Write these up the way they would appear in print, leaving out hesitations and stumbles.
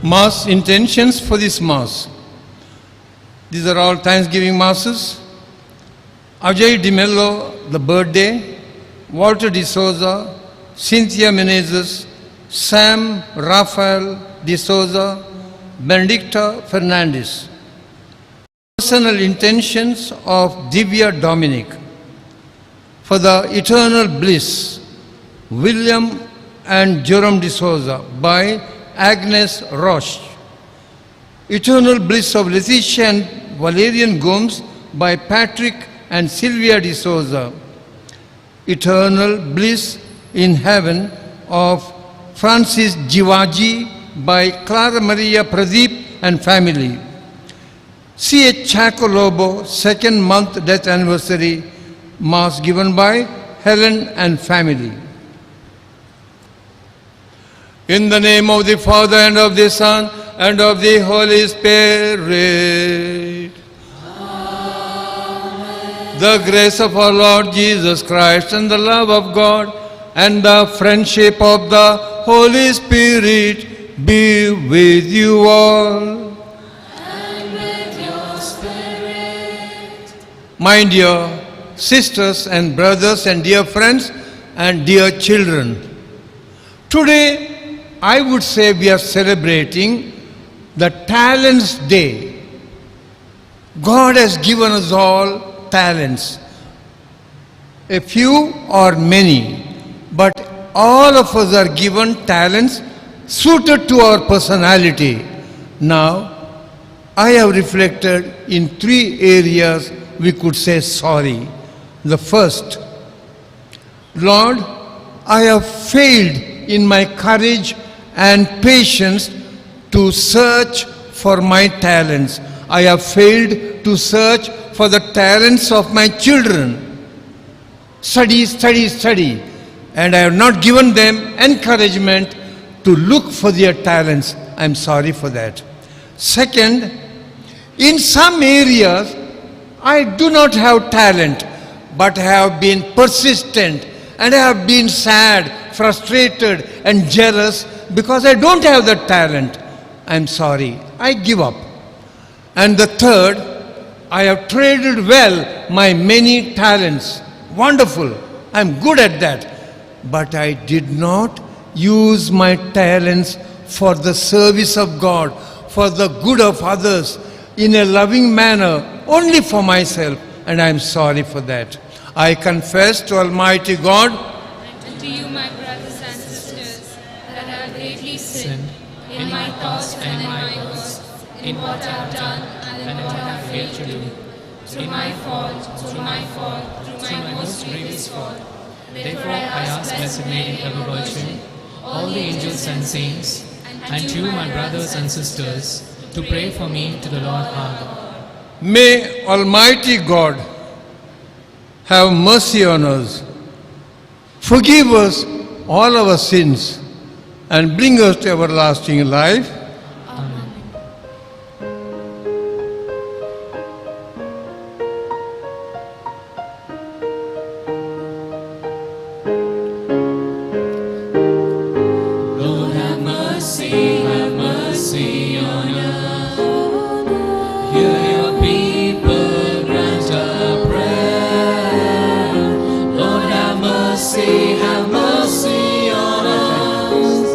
Mass intentions for this Mass. These are all Thanksgiving Masses. Ajay Di Mello, the birthday. Walter De Souza, Cynthia Menezes, Sam Rafael De Souza, Benedicta Fernandez. Personal intentions of Divya Dominic. For the eternal bliss, William and Jerome De Souza by Agnes Roche. Eternal bliss of Letitia and Valerian Gomes by Patrick and Sylvia De Souza. Eternal bliss in heaven of Francis Jivaji by Clara Maria Pradeep and family. C.H. Chacolobo, second month death anniversary, Mass given by Helen and family. In the name of the Father and of the Son and of the Holy Spirit. Amen. The grace of our Lord Jesus Christ and the love of God and the friendship of the Holy Spirit be with you all. And with your spirit. My dear sisters and brothers and dear friends and dear children, today I would say we are celebrating the Talents Day. God has given us all talents, a few or many, but all of us are given talents suited to our personality. Now, I have reflected in 3 areas we could say sorry. The first, Lord, I have failed in my courage and patience to search for my talents. I have failed to search for the talents of my children. Study, study, study. And I have not given them encouragement to look for their talents. I am sorry for that. Second, in some areas, I do not have talent, but I have been persistent and I have been sad, frustrated and jealous because I don't have the talent. I'm sorry. I give up. And the third, I have traded well my many talents. Wonderful. I'm good at that. But I did not use my talents for the service of God, for the good of others, in a loving manner, only for myself. And I'm sorry for that. I confess to Almighty God And to you, my brothers and sisters, that I have greatly sinned in my thoughts and in my words, in what I have done and in what I have failed to do. Through my fault, through my most grievous fault. Therefore I ask Blessed Mary, ever Virgin, all the angels and saints, and you, my brothers and sisters, to pray for me to the Lord our God. May Almighty God have mercy on us, forgive us all our sins, and bring us to everlasting life. Amen. Lord, have mercy on us. Hear your people, grant our prayer. Lord, have mercy on us.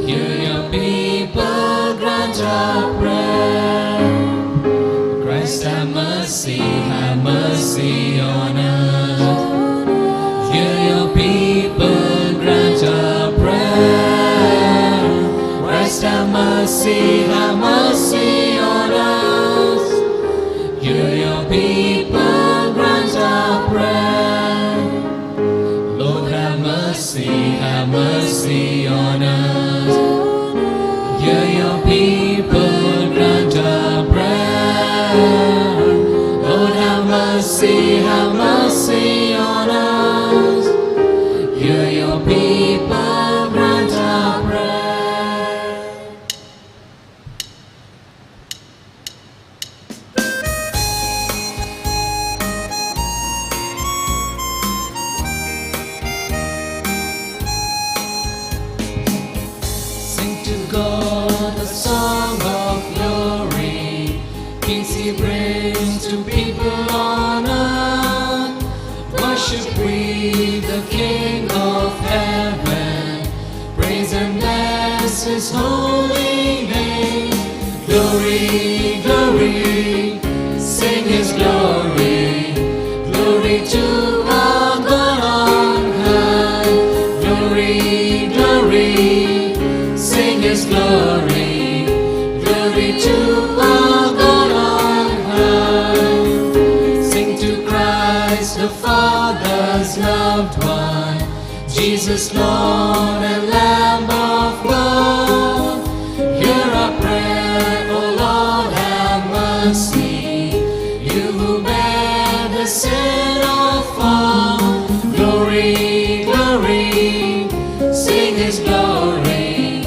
Hear your people, grant our prayer. Christ, have mercy on us. Hear your people, grant our prayer. Christ, have mercy on us. Hear your people, grant our prayer. Lord, have mercy on us. Hear your people, grant our prayer. Lord, have mercy on us. Hear your people, grant our prayer. Sing to God the Glory, glory, sing His glory. Glory to our God on high. Sing to Christ the Father's loved one, Jesus Lord and Lamb of God. Hear our prayer, O Lord, have mercy. You who bear the sin of all. Glory, glory, sing His glory.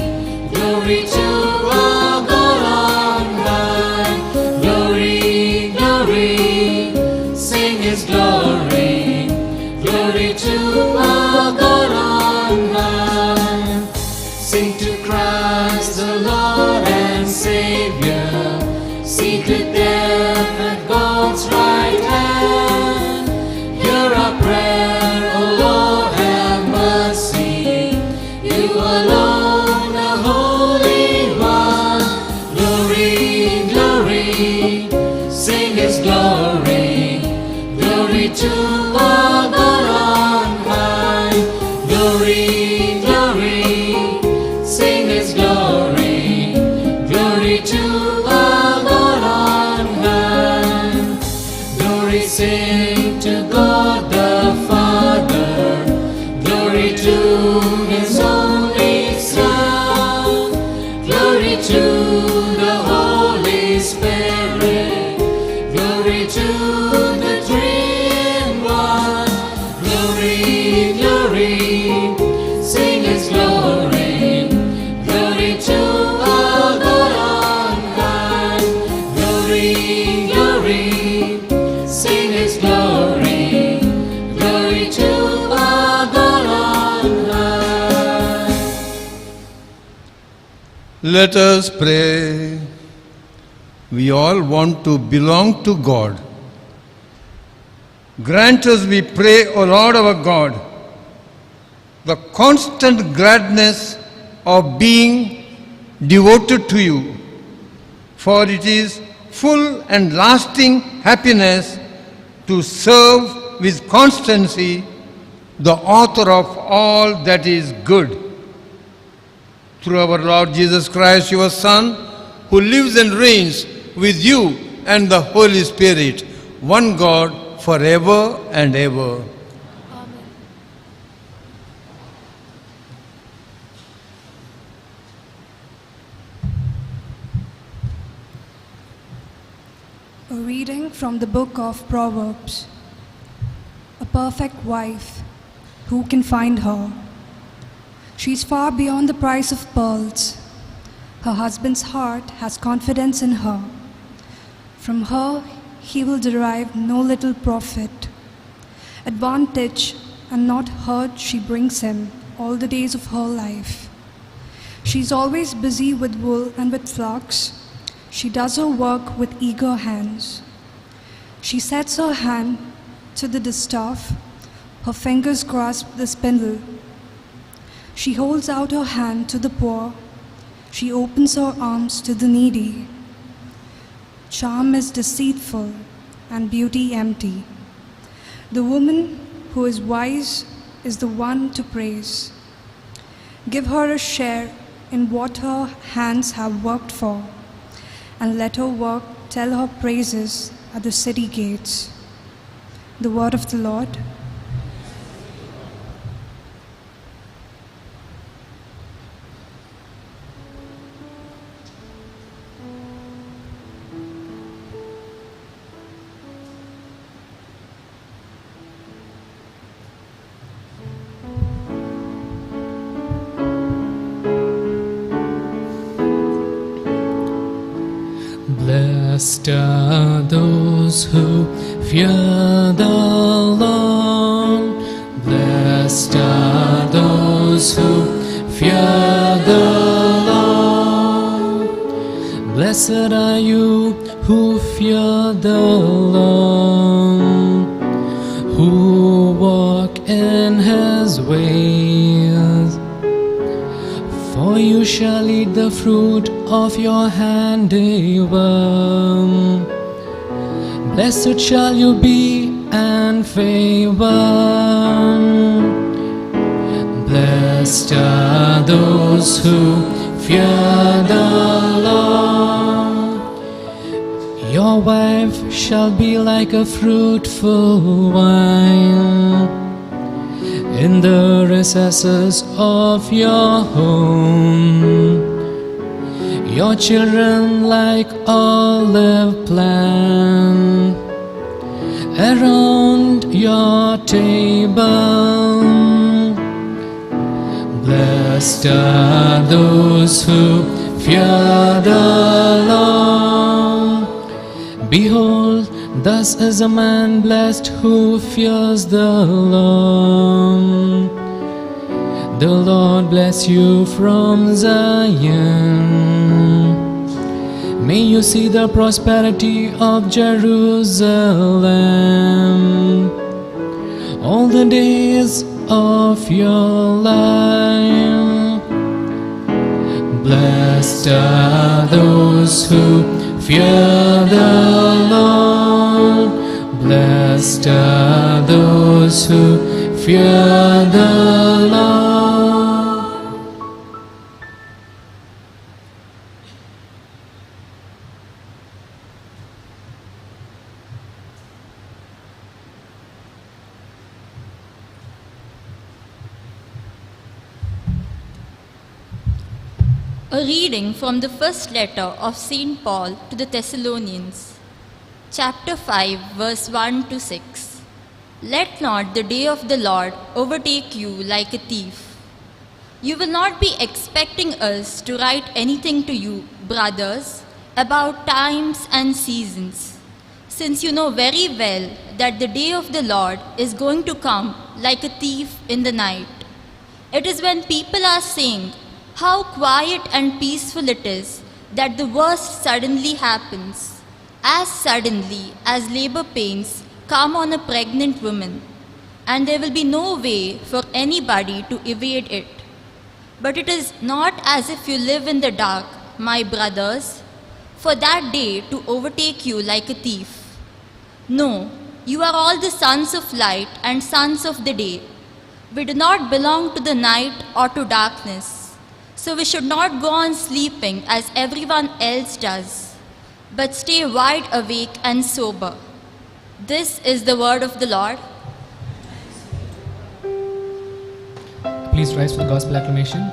Glory to our God on high. Glory, glory, sing His glory. Glory to our God on high. Sing to Christ the Lord and Savior, seated there at God's right hand. Hear our prayer, O Lord, have mercy. You alone, the Holy One. Glory, glory, sing His glory. Glory to our God on high. Glory, glory, sing His glory. Glory to our God on high. Glory, sing to God the Father. Glory to His only Son. Glory to the Holy Spirit. Glory to the Three in One. Glory, glory, sing His glory. Glory to our God on high. Glory, glory, sing His glory. Glory to our God on high. Let us pray. We all want to belong to God. Grant us, we pray, O Lord our God, the constant gladness of being devoted to you, for it is full and lasting happiness to serve with constancy the author of all that is good. Through our Lord Jesus Christ, your Son, who lives and reigns with you and the Holy Spirit, one God, forever and ever. A reading from the book of Proverbs. A perfect wife, who can find her? She is far beyond the price of pearls. Her husband's heart has confidence in her. From her he will derive no little profit. Advantage and not hurt she brings him all the days of her life. She is always busy with wool and with flocks. She does her work with eager hands. She sets her hand to the distaff, her fingers grasp the spindle. She holds out her hand to the poor, she opens her arms to the needy. Charm is deceitful and beauty empty. The woman who is wise is the one to praise. Give her a share in what her hands have worked for, and let her work tell her praises at the city gates. The word of the Lord. Blessed are those who fear the Lord. Blessed are those who fear the Lord. Blessed are you who fear the Lord, who walk in His ways. For you shall eat the fruit of your handiwork. Blessed shall you be and favored. Blessed Blessed are those who fear the Lord. Your wife shall be like a fruitful vine in the recesses of your home. Your children like olive plant around your table. Blessed are those who fear the Lord. Behold, thus is a man blessed who fears the Lord. The Lord bless you from Zion. May you see the prosperity of Jerusalem all the days of your life. Blessed are those who fear the Lord. Blessed are those who fear the Lord. A reading from the first letter of St. Paul to the Thessalonians, chapter 5, verse 1 to 6. Let not the day of the Lord overtake you like a thief. You will not be expecting us to write anything to you, brothers, about times and seasons, since you know very well that the day of the Lord is going to come like a thief in the night. It is when people are saying, how quiet and peaceful it is, that the worst suddenly happens, as suddenly as labor pains come on a pregnant woman, and there will be no way for anybody to evade it. But it is not as if you live in the dark, my brothers, for that day to overtake you like a thief. No, you are all the sons of light and sons of the day. We do not belong to the night or to darkness. So we should not go on sleeping as everyone else does, but stay wide awake and sober. This is the word of the Lord. Please rise for the gospel acclamation.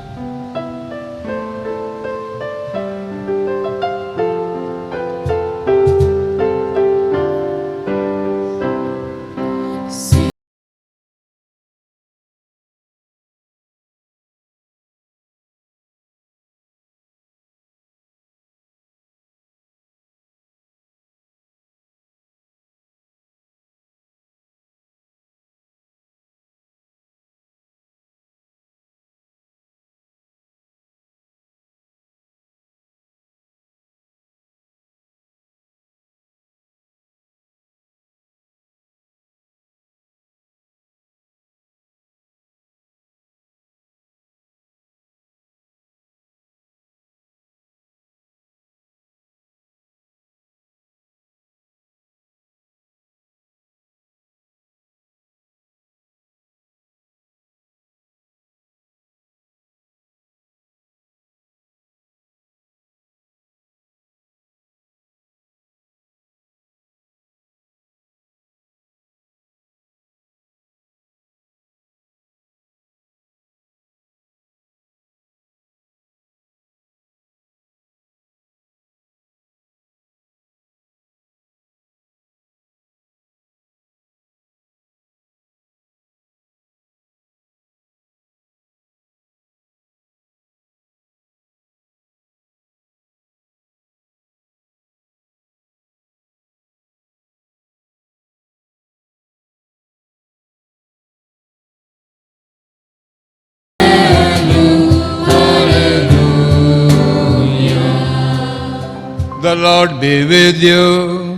The Lord be with you.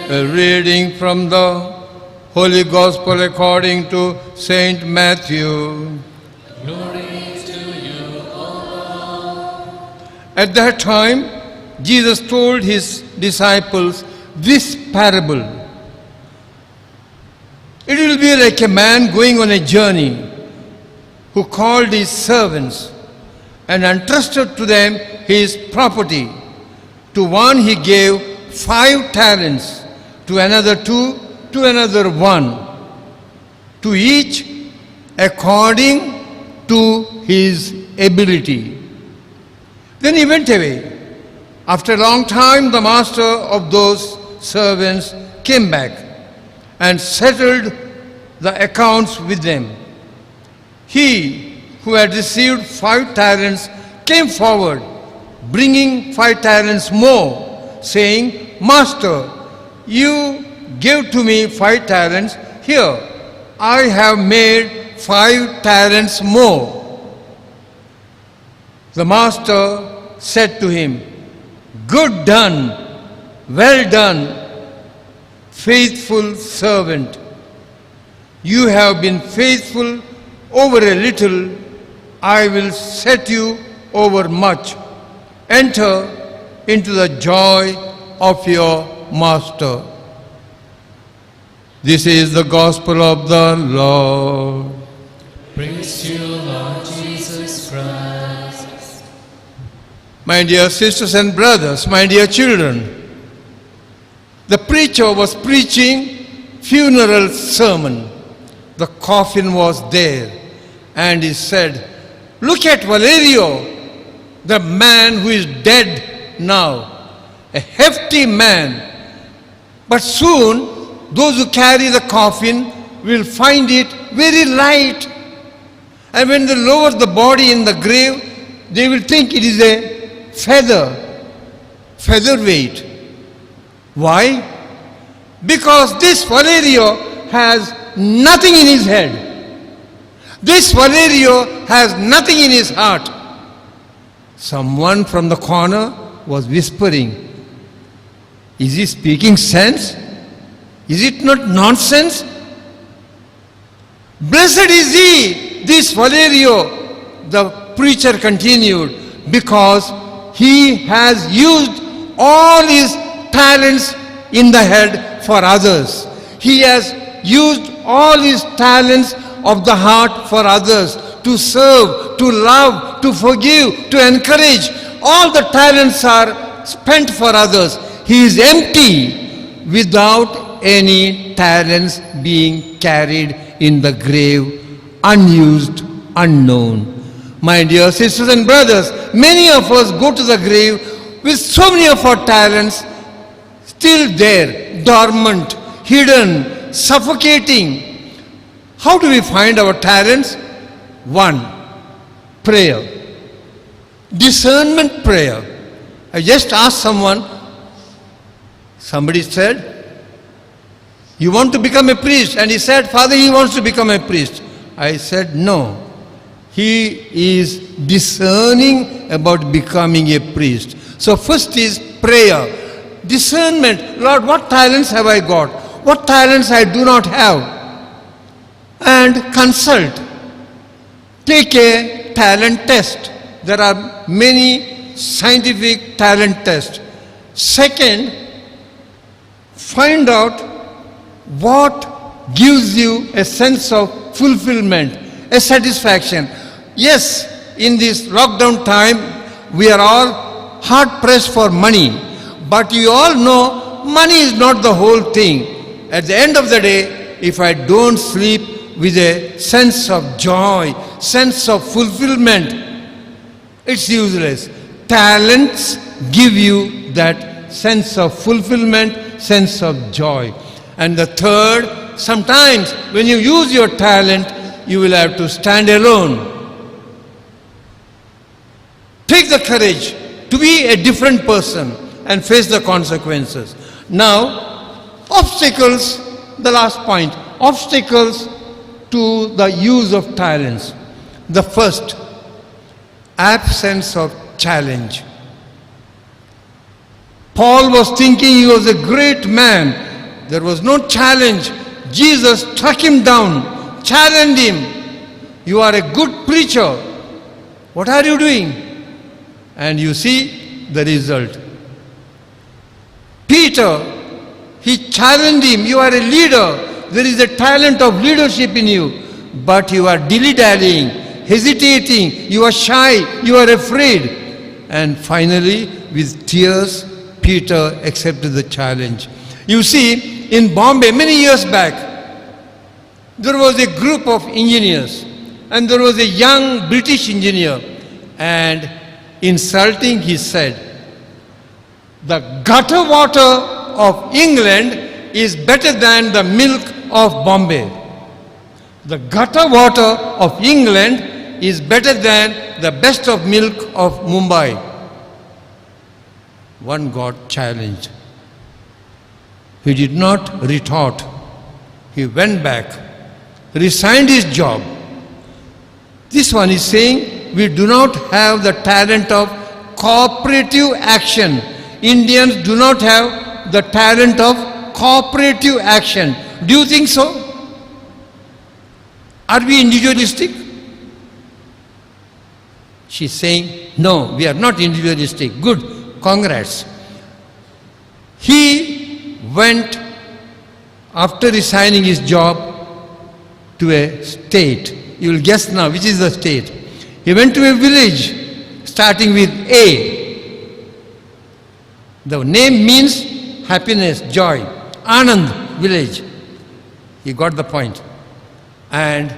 A reading from the Holy Gospel according to Saint Matthew. At that time, Jesus told his disciples this parable. It will be like a man going on a journey. who called his servants and entrusted to them his property. To one he gave 5 talents, to another 2, to another 1, to each according to his ability. Then he went away. After a long time, the master of those servants came back and settled the accounts with them. He who had received 5 talents came forward, bringing 5 talents more, saying, Master, you gave to me 5 talents. Here, I have made 5 talents more. The master said to him, Good done, well done, faithful servant. You have been faithful over a little, I will set you over much. Enter into the joy of your master. This is the gospel of the Lord. Praise you, Lord Jesus Christ. My dear sisters and brothers, my dear children, the preacher was preaching funeral sermon. The coffin was there, and he said, Look at Valerio, the man who is dead now, a hefty man. But soon, those who carry the coffin will find it very light. And when they lower the body in the grave, they will think it is a featherweight. Why? Because this Valerio has nothing in his head. This Valerio has nothing in his heart. Someone from the corner was whispering, Is he speaking sense? Is it not nonsense? Blessed is he, this Valerio, the preacher continued, because he has used all his talents in the head for others. He has used all his talents of the heart for others, to serve, to love, to forgive, to encourage. All the talents are spent for others. He is empty without any talents being carried in the grave, unused, unknown. My dear sisters and brothers, many of us go to the grave with so many of our talents still there, dormant, hidden, suffocating. How do we find our talents? 1, prayer. Discernment prayer. I just asked someone, somebody said, you want to become a priest? And he said, Father, he wants to become a priest. I said, no. He is discerning about becoming a priest. So first is prayer. Discernment. Lord, what talents have I got? What talents I do not have? And consult. Take a talent test. There are many scientific talent tests. Second, find out what gives you a sense of fulfillment, a satisfaction. Yes, in this lockdown time, we are all hard pressed for money. But you all know money is not the whole thing. At the end of the day, if I don't sleep with a sense of joy, sense of fulfillment, it's useless. Talents give you that sense of fulfillment, sense of joy. And the third, sometimes when you use your talent, you will have to stand alone. Take the courage to be a different person and face the consequences. Now, obstacles, the last point, obstacles to the use of talents. The first, absence of challenge. Paul was thinking he was a great man. There was no challenge. Jesus struck him down, challenged him. You are a good preacher. What are you doing? And you see the result. Peter, he challenged him. You are a leader. There is a talent of leadership in you. But you are dilly-dallying. hesitating, you are shy, you are afraid. And finally, with tears, Peter accepted the challenge. You see, in Bombay, many years back, there was a group of engineers, and there was a young British engineer, and insulting, he said, the gutter water of England is better than the milk of Bombay. The gutter water of England is better than the best of milk of Mumbai. One got challenged. He did not retort. He went back, resigned his job. This one is saying, we do not have the talent of cooperative action. Indians do not have the talent of cooperative action. Do you think so? Are we individualistic? She's saying, no, we are not individualistic. Good, congrats. He went, after resigning his job, to a state. You will guess now, which is the state? He went to a village, starting with A. The name means happiness, joy. Anand village. He got the point. And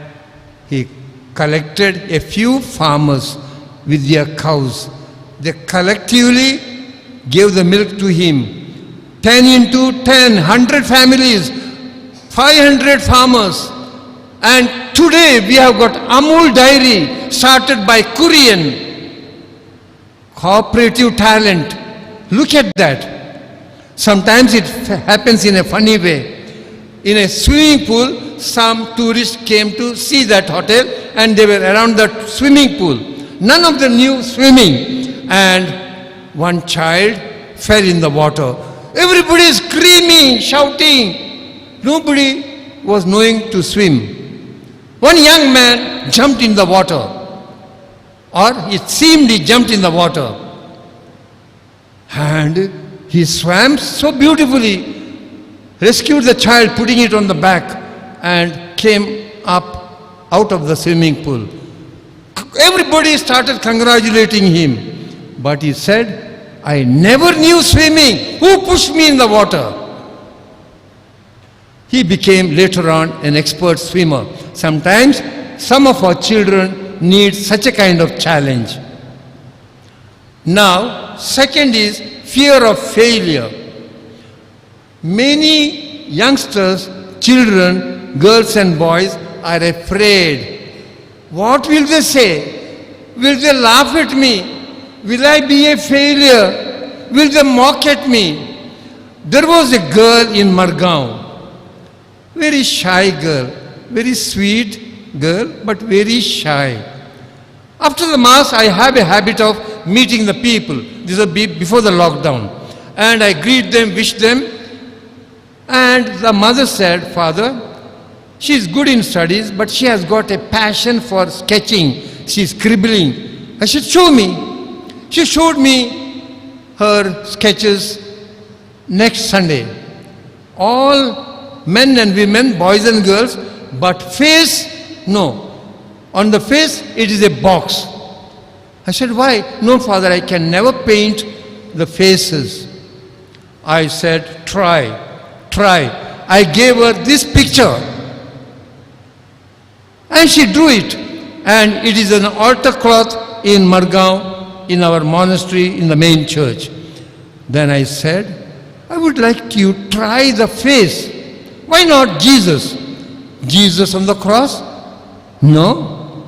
he collected a few farmers with their cows. They collectively gave the milk to him. 10 into 10, 100 families, 500 farmers. And today we have got Amul Dairy, started by Korean. Cooperative talent. Look at that. Sometimes it happens in a funny way. In a swimming pool, some tourists came to see that hotel and they were around the swimming pool. None of them knew swimming. And one child fell in the water. Everybody is screaming, shouting. Nobody was knowing to swim. One young man jumped in the water. Or it seemed he jumped in the water. And he swam so beautifully, rescued the child, putting it on the back, and came up out of the swimming pool. Everybody started congratulating him. But he said, I never knew swimming. Who pushed me in the water? He became later on an expert swimmer. Sometimes some of our children need such a kind of challenge. Now, second is fear of failure. Many youngsters, children, girls and boys are afraid. What will they say? Will they laugh at me? Will I be a failure? Will they mock at me? There was a girl in Margaon, very shy girl, very sweet girl, but very shy. After the Mass, I have a habit of meeting the people. This was before the lockdown. And I greet them, wish them. And the mother said, Father, she is good in studies, but she has got a passion for sketching. She is scribbling. I said, show me. She showed me her sketches next Sunday. All men and women, boys and girls, but face, no. On the face, it is a box. I said, why? No, Father, I can never paint the faces. I said, try. I gave her this picture. And she drew it. And it is an altar cloth in Margaon, in our monastery, in the main church. Then I said, I would like you to try the face. Why not Jesus? Jesus on the cross? No.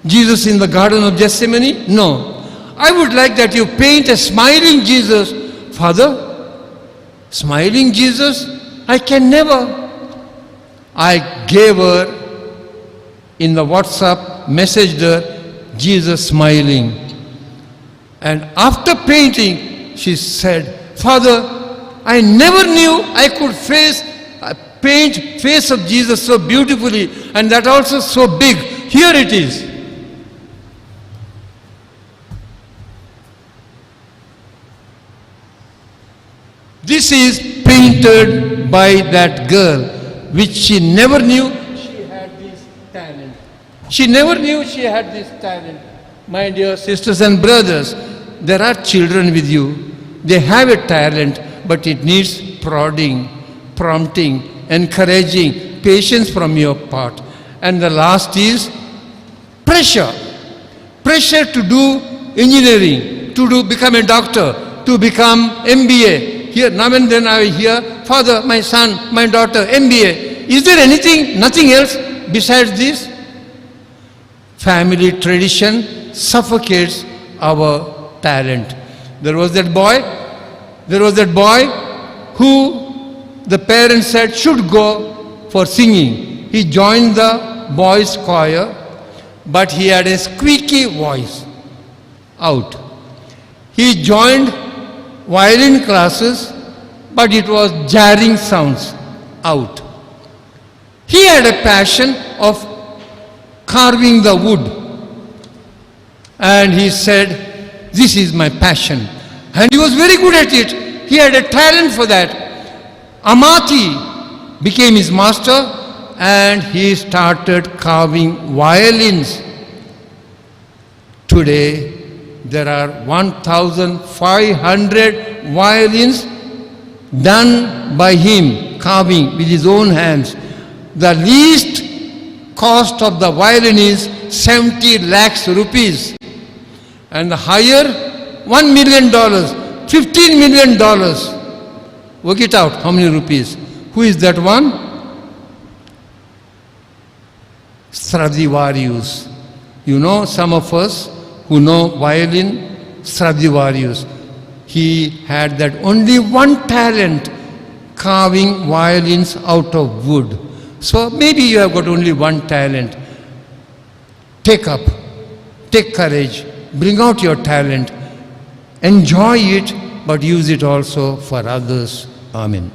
Jesus in the Garden of Gethsemane? No. I would like that you paint a smiling Jesus. Father, smiling Jesus? I can never. I gave her, in the WhatsApp, messaged her, Jesus smiling. And after painting, she said, Father, I never knew I could paint face of Jesus so beautifully, and that also so big. Here it is. This is painted by that girl, which she never knew she had this talent. She never knew she had this talent. My dear sisters and brothers, there are children with you. They have a talent, but it needs prodding, prompting, encouraging, patience from your part. And the last is pressure. Pressure to do engineering, to become a doctor, to become MBA. Here, now and then I hear, father, my son, my daughter, MBA. Is there anything, nothing else besides this? Family tradition suffocates our talent. There was that boy who the parents said should go for singing. He joined the boys' choir, but he had a squeaky voice out. He joined violin classes, but it was jarring sounds out. He had a passion of carving the wood, and he said, this is my passion. And he was very good at it. He had a talent for that. Amati became his master, and he started carving violins. Today, there are 1,500 violins done by him, carving with his own hands. The least cost of the violin is 70 lakhs rupees. And the higher, $1 million, $15 million. Work it out, how many rupees? Who is that one? Stradivarius. You know, some of us who know violin, Stradivarius. He had that only one talent, carving violins out of wood. So maybe you have got only one talent. Take up, take courage, bring out your talent, enjoy it, but use it also for others. Amen.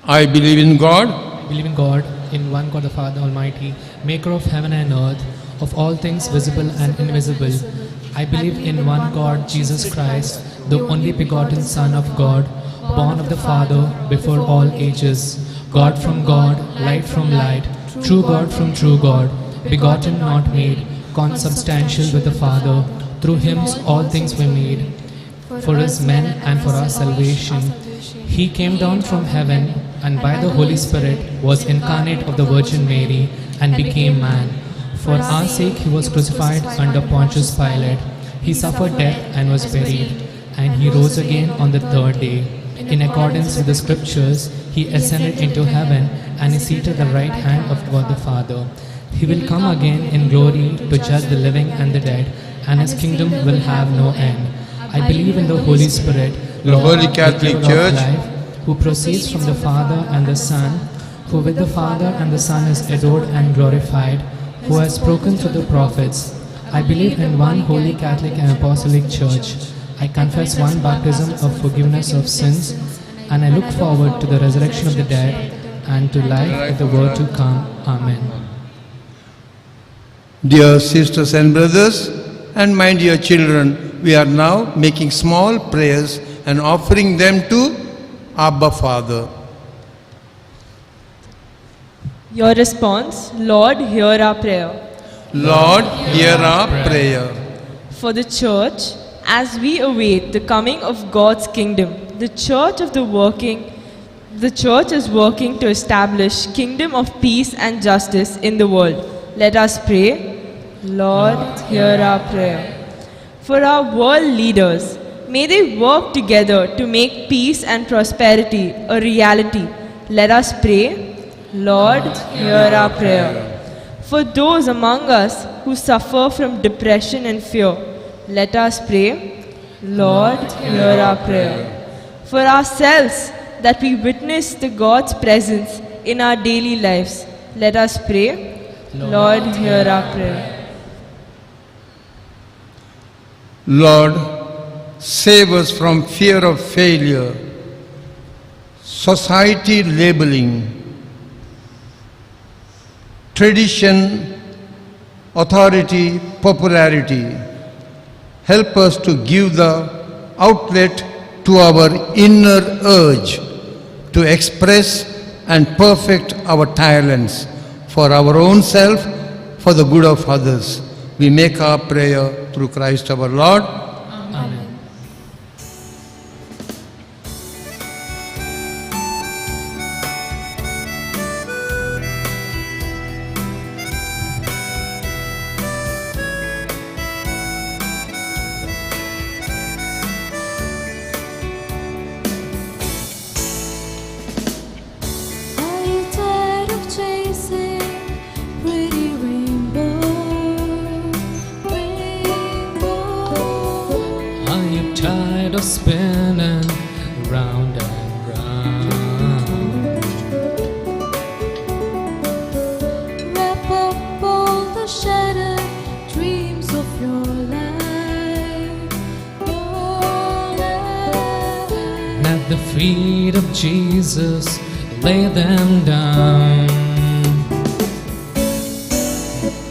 I believe in God, I believe in God, in one God the Father Almighty, maker of heaven and earth, of all things visible and invisible. I believe in one God, Jesus Christ, the only begotten Son of God, born of the Father before all ages, God from God, light from light, true God from true God, begotten not made, consubstantial with the Father. Through him all things were made. For us men and for our salvation, he came down from heaven, and by the Holy Spirit was incarnate of the Virgin Mary and became man. For our sake he was crucified under Pontius Pilate. He suffered death and was buried, and he rose again on the third day. In accordance with the scriptures, he ascended into heaven and is seated at the right hand of God the Father. He will come again in glory to judge the living and the dead, and his kingdom will have no end. I believe in the Holy Spirit, the Holy Catholic the giver of Church, life, who proceeds from the Father and the Son, who with the Father and the Son is adored and glorified, who has spoken through the prophets. I believe in one holy Catholic and Apostolic Church. I confess one baptism of forgiveness of sins, and I look forward to the resurrection of the dead and to life of the world to come. Amen. Dear sisters and brothers, and my dear children, we are now making small prayers and offering them to Abba Father. Your response, Lord, hear our prayer. Lord, hear our prayer. For the Church, as we await the coming of God's kingdom, the Church is working to establish kingdom of peace and justice in the world. Let us pray. Lord, hear our prayer. For our world leaders, may they work together to make peace and prosperity a reality. Let us pray. Lord, hear our prayer. For those among us who suffer from depression and fear, let us pray. Lord, hear our prayer. For ourselves, that we witness the God's presence in our daily lives, let us pray. Lord, hear our prayer. Lord, save us from fear of failure, society labeling, tradition, authority, popularity. Help us to give the outlet to our inner urge to express and perfect our talents for our own self, for the good of others. We make our prayer through Christ our Lord. Amen. Are you tired of chasing pretty rainbow? Are you tired of spinning round and round? Wrap up all the shattered dreams of your life. At the feet of Jesus, lay them down.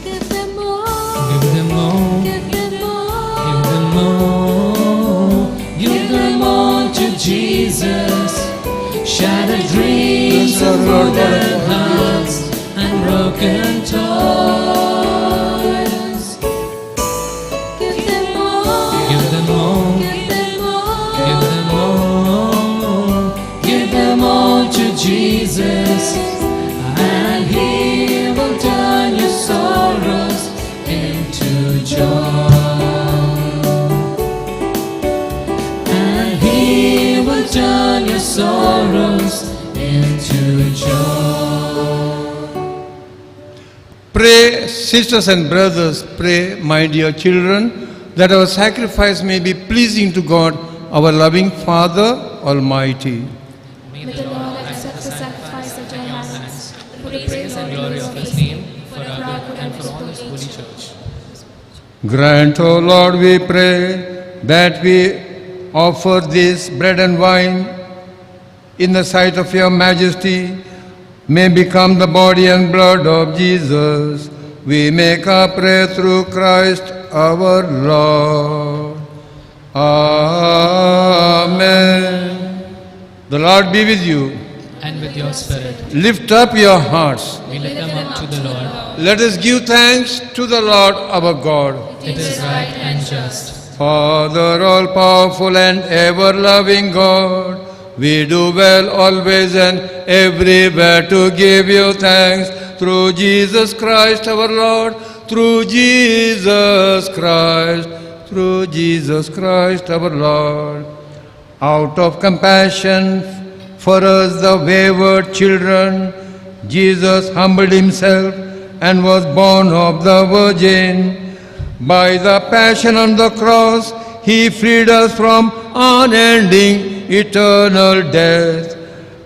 Give them all. Give them all, Give them all. give them all, give them all to Jesus. Shattered dreams and broken hearts and broken toys. Give them all. Give them all, Give them all. give them all, give them all to Jesus, and He will turn your sorrows into joy. And He will turn your sorrows into joy. Pray, sisters and brothers, pray, my dear children, that our sacrifice may be pleasing to God, our loving Father Almighty. May the Lord accept the sacrifice at your hands, For the praise and glory of His name, for our good and for all His holy church. Grant, O Lord, we pray, that we offer this bread and wine in the sight of your majesty may become the body and blood of Jesus. We make our prayer through Christ our Lord. Amen. The Lord be with you. And with your spirit, Lift up your hearts. we lift them up to the Lord. Let us give thanks to the Lord our God. It is right and just. Father, all-powerful and ever-loving God, we do well always and everywhere to give you thanks through Jesus Christ our Lord, through Jesus Christ, through Jesus Christ our Lord. Out of compassion for us, the wayward children, Jesus humbled himself and was born of the Virgin. By the passion on the cross, he freed us from unending eternal death.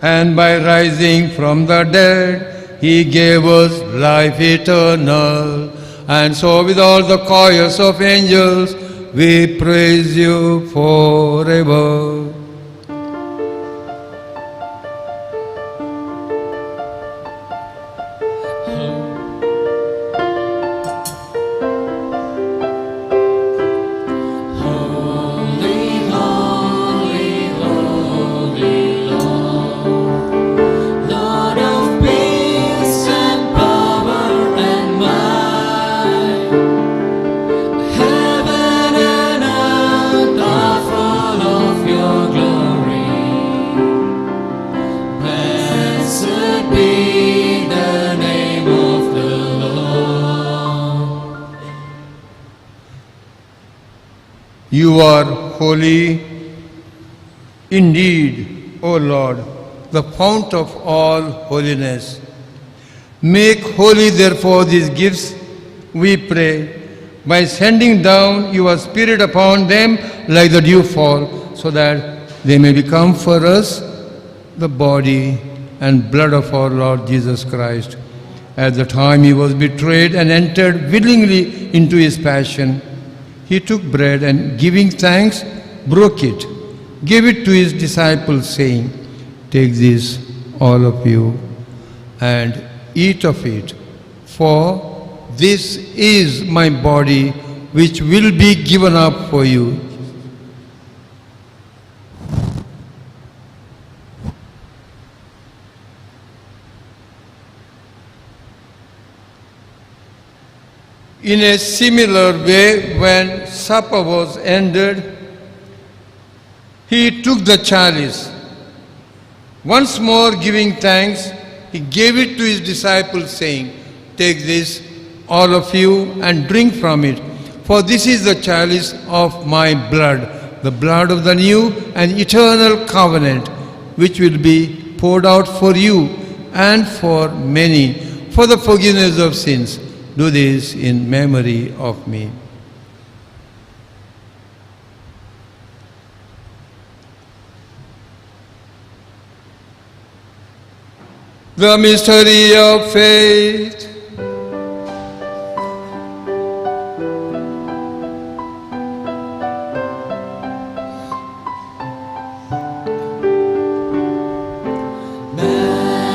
And by rising from the dead, he gave us life eternal. And so with all the choirs of angels, we praise you forever. Lord of peace and power and might, heaven and earth are full of your glory. Blessed be the name of the Lord. You are holy indeed, O Lord, the fount of all holiness. Make holy, therefore, these gifts, we pray, by sending down your Spirit upon them like the dewfall, so that they may become for us the body and blood of our Lord Jesus Christ. At the time he was betrayed and entered willingly into his passion, he took bread and, giving thanks, broke it, gave it to his disciples, saying, "Take this, all of you, and eat of it, for this is my body, which will be given up for you." In a similar way, when supper was ended, he took the chalice. Once more giving thanks, he gave it to his disciples, saying, "Take this, all of you, and drink from it. For this is the chalice of my blood, the blood of the new and eternal covenant, which will be poured out for you and for many for the forgiveness of sins. Do this in memory of me." The mystery of faith.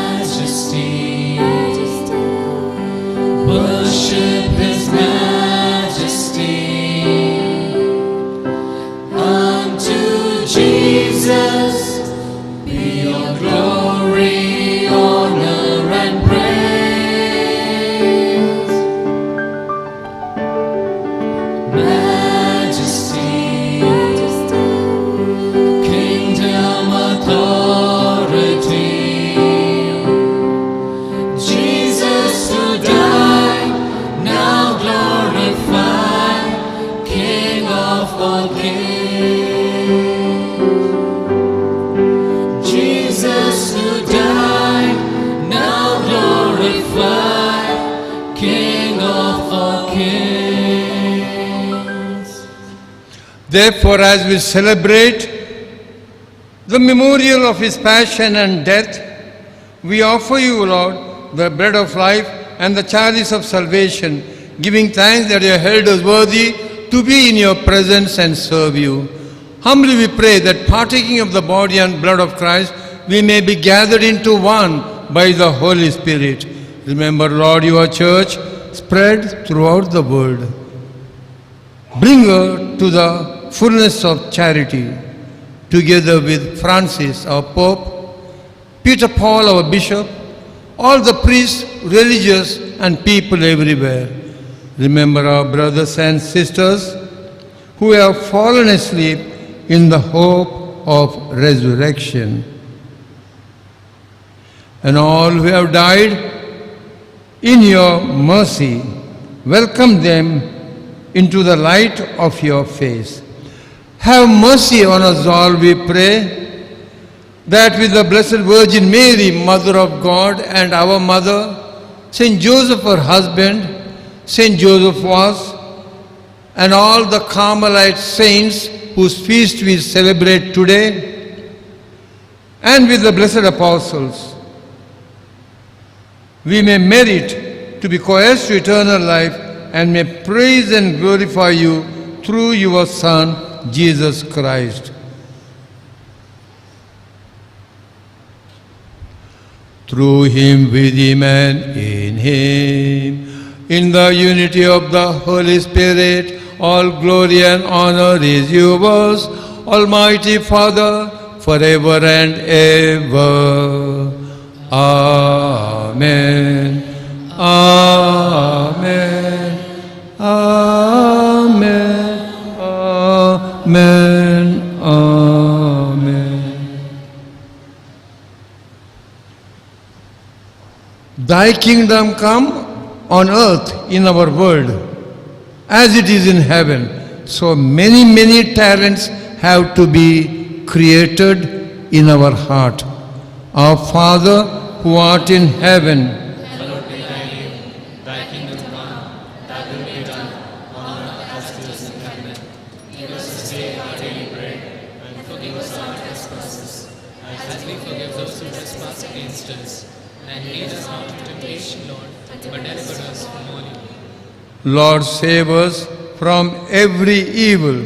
Majesty, worship His majesty. Unto Jesus be your glory, honor, and praise. Majesty, kingdom, authority. Jesus who died, now glorified, King of all kings. Jesus who died, now glorified, King of all kings. Therefore, as we celebrate the memorial of his passion and death, we offer you, Lord, the bread of life and the chalice of salvation, giving thanks that you have held us worthy to be in your presence and serve you. Humbly we pray that partaking of the body and blood of Christ, we may be gathered into one by the Holy Spirit. Remember, Lord, your church spread throughout the world. Bring her to the fullness of charity, together with Francis, our Pope, Peter Paul, our Bishop, all the priests, religious, and people everywhere. Remember our brothers and sisters who have fallen asleep in the hope of resurrection, and all who have died in your mercy. Welcome them into the light of your face. Have mercy on us all, we pray, that with the Blessed Virgin Mary, Mother of God and our Mother, Saint Joseph, her husband, Saint Joseph was, and all the Carmelite saints whose feast we celebrate today, and with the blessed apostles, we may merit to be co-heirs to eternal life and may praise and glorify you through your Son, Jesus Christ. Through him, with him, and in him, in the unity of the Holy Spirit, all glory and honor is yours, Almighty Father, forever and ever. Amen. Amen. Amen. Amen. Amen. Thy kingdom come on earth in our world as it is in heaven. So many talents have to be created in our heart. Our Father who art in heaven, Hallowed be thy name, thy kingdom come, thy will be done, on earth as it is in heaven. Give us this day our daily bread, and forgive us our trespasses, as we forgive those who trespass against us. And lead us not into temptation, Lord, but deliver us from all evil. Lord, save us from every evil.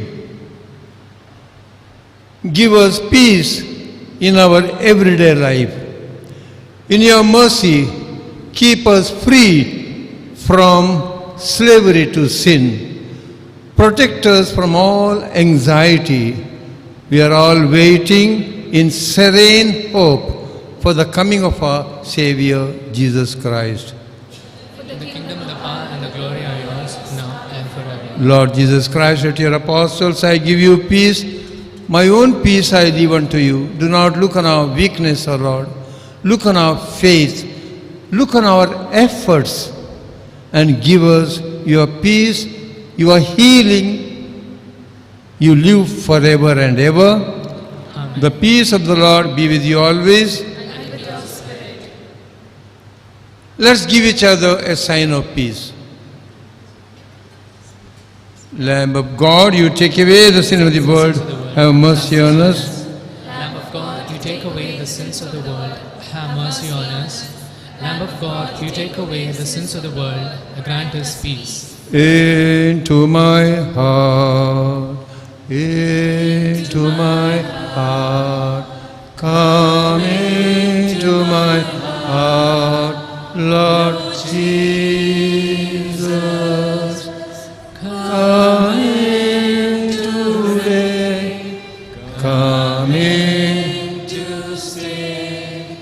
Give us peace in our everyday life. In your mercy, keep us free from slavery to sin. Protect us from all anxiety. We are all waiting in serene hope for the coming of our Savior, Jesus Christ. For the kingdom, the power, and the glory are yours, Lord Jesus Christ, at your apostles, I give you peace. My own peace I leave unto you. Do not look on our weakness, O Lord. Look on our faith. Look on our efforts and give us your peace, your healing. You live forever and ever. Amen. The peace of the Lord be with you always. And with your spirit. Let's give each other a sign of peace. Lamb of God, you take away the sin of the world. Have mercy on us. Lamb of God, you take away the sins of the world. Have mercy on us. Lamb of God, you take away the sins of the world. Grant us peace. Into my heart, into my heart, come into my heart, Lord Jesus. Come in today, come in to stay,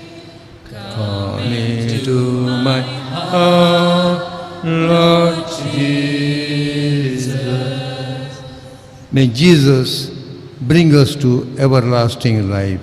come into my heart, Lord Jesus. May Jesus bring us to everlasting life.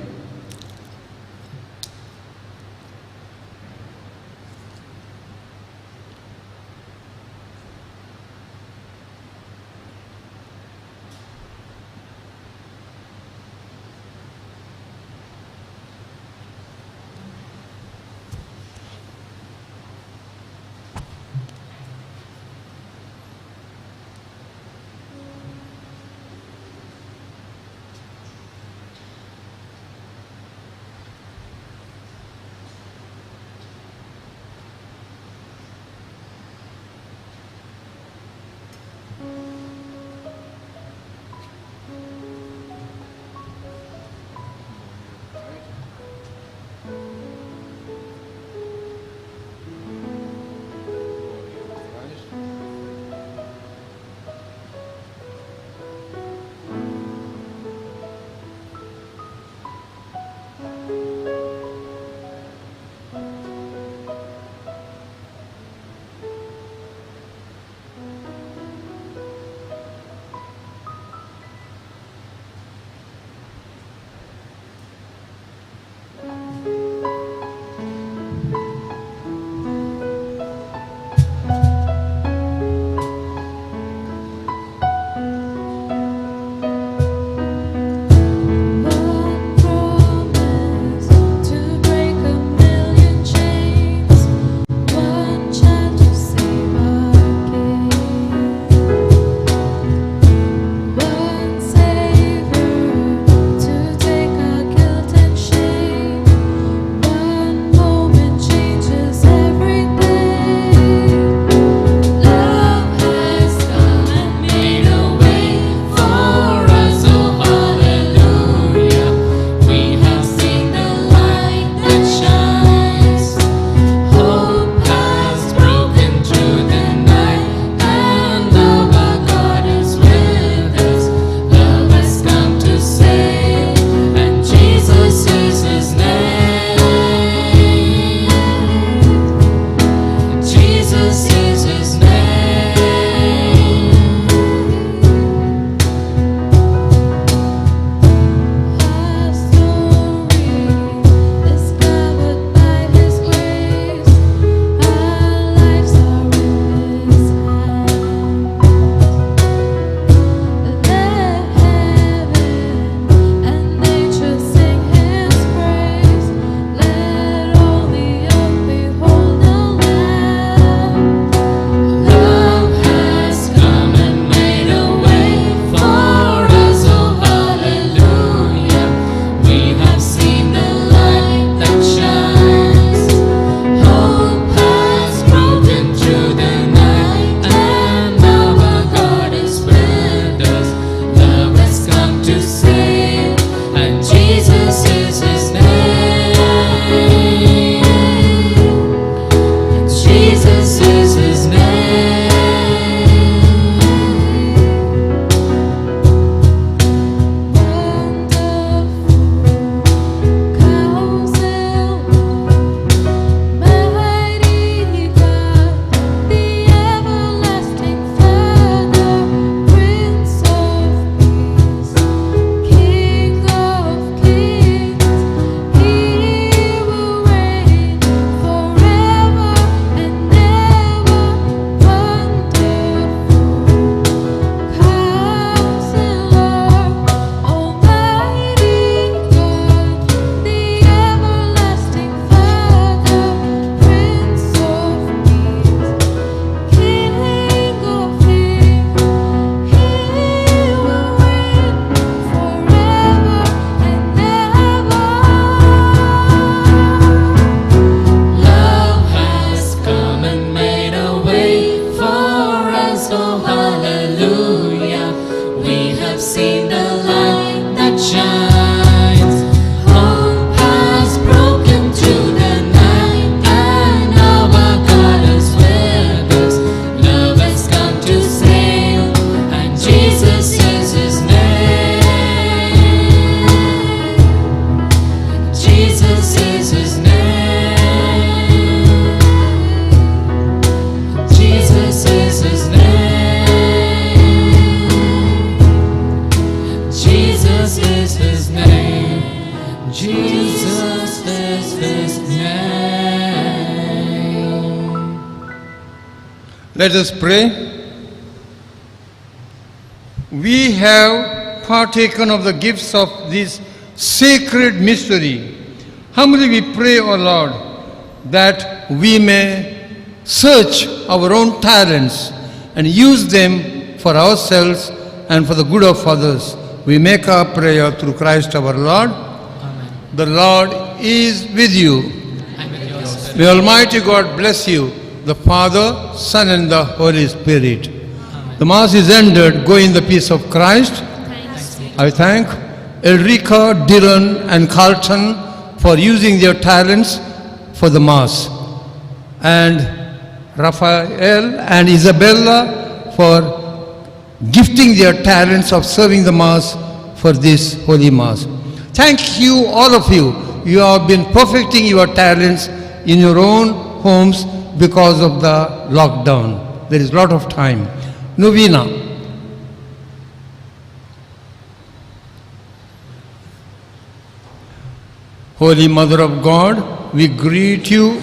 Let us pray. We have partaken of the gifts of this sacred mystery. Humbly we pray, O Lord, that we may search our own talents and use them for ourselves and for the good of others. We make our prayer through Christ our Lord. Amen. The Lord is with you. And with your spirit. May Almighty God bless you, the Father, Son, and the Holy Spirit. Amen. The Mass is ended. Go in the peace of Christ. Thanks be I thank Elrica, Dylan, and Carlton for using their talents for the Mass, and Raphael and Isabella for gifting their talents of serving the Mass for this Holy Mass. Thank you, all of you. You have been perfecting your talents in your own homes because of the lockdown. There is a lot of time. Novena. Holy Mother of God, we greet you.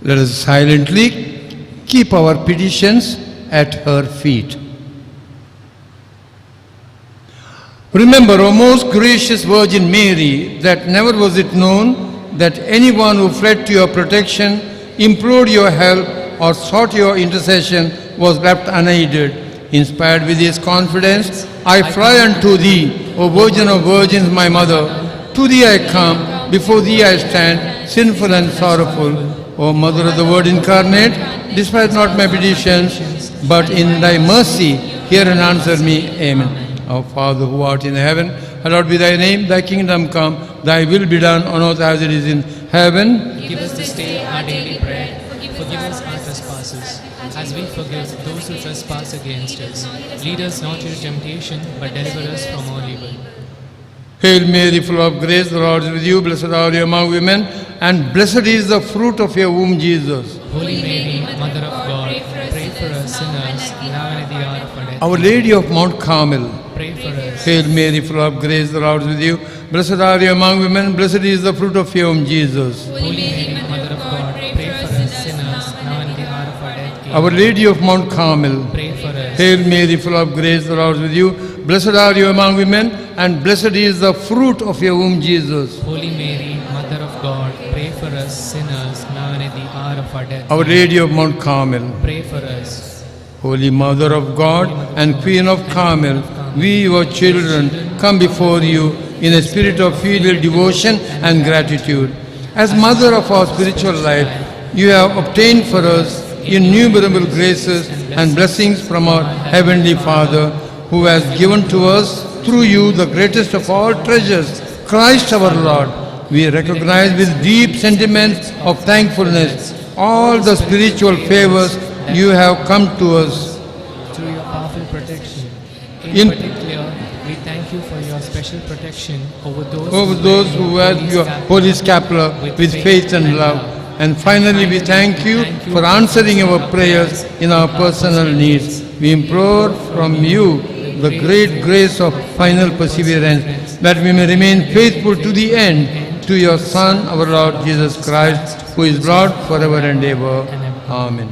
Let us silently keep our petitions at her feet. Remember, O most gracious Virgin Mary, that never was it known that anyone who fled to your protection, implored your help, or sought your intercession was left unaided. Inspired with this confidence, I fly unto thee, O Virgin of Virgins, my Mother. To thee I come, before thee I stand, sinful and sorrowful. O Mother of the Word incarnate, despise not my petitions, but in thy mercy hear and answer me. Amen. Our Father who art in heaven, hallowed be thy name, thy kingdom come, thy will be done on earth as it is in heaven. Give us this day our daily bread. Forgive us our trespasses, as we forgive those who trespass against us. Lead us not into temptation, but deliver us from all evil. Hail Mary, full of grace, the Lord is with you. Blessed are you among women, and blessed is the fruit of your womb, Jesus. Holy Mary, Mother of God, pray for us sinners, now and at the hour of our death. Our Lady of Mount Carmel, Pray for us. Hail Mary, full of grace, the Lord is with you. Blessed are you among women, blessed is the fruit of your womb, Jesus. Holy Mary, Mother of God, pray for us sinners, now and at the hour of our death. Amen. Our Lady of Mount Carmel, Pray for us. Hail Mary, full of grace, the Lord is with you. Blessed are you among women, and blessed is the fruit of your womb, Jesus. Holy Mary, Mother of God, pray for us sinners, now and at the hour of our death. Our Lady of Mount Carmel, Pray for us. Holy Mother of God and Queen of Carmel, we, your children, come before you in a spirit of filial devotion and gratitude. As Mother of our spiritual life, you have obtained for us innumerable graces and blessings from our Heavenly Father, who has given to us through you the greatest of all treasures, Christ our Lord. We recognize with deep sentiments of thankfulness all the spiritual favors you have come to us. Through your powerful protection. In- In particular, we thank you for your special protection over those who wear your holy scapular with faith and love. And finally, we thank you for answering our prayers in our personal needs. We implore from you the great grace of final perseverance, that we may remain faithful to the end to your Son, our Lord Jesus Christ, who is Lord forever and ever. Amen.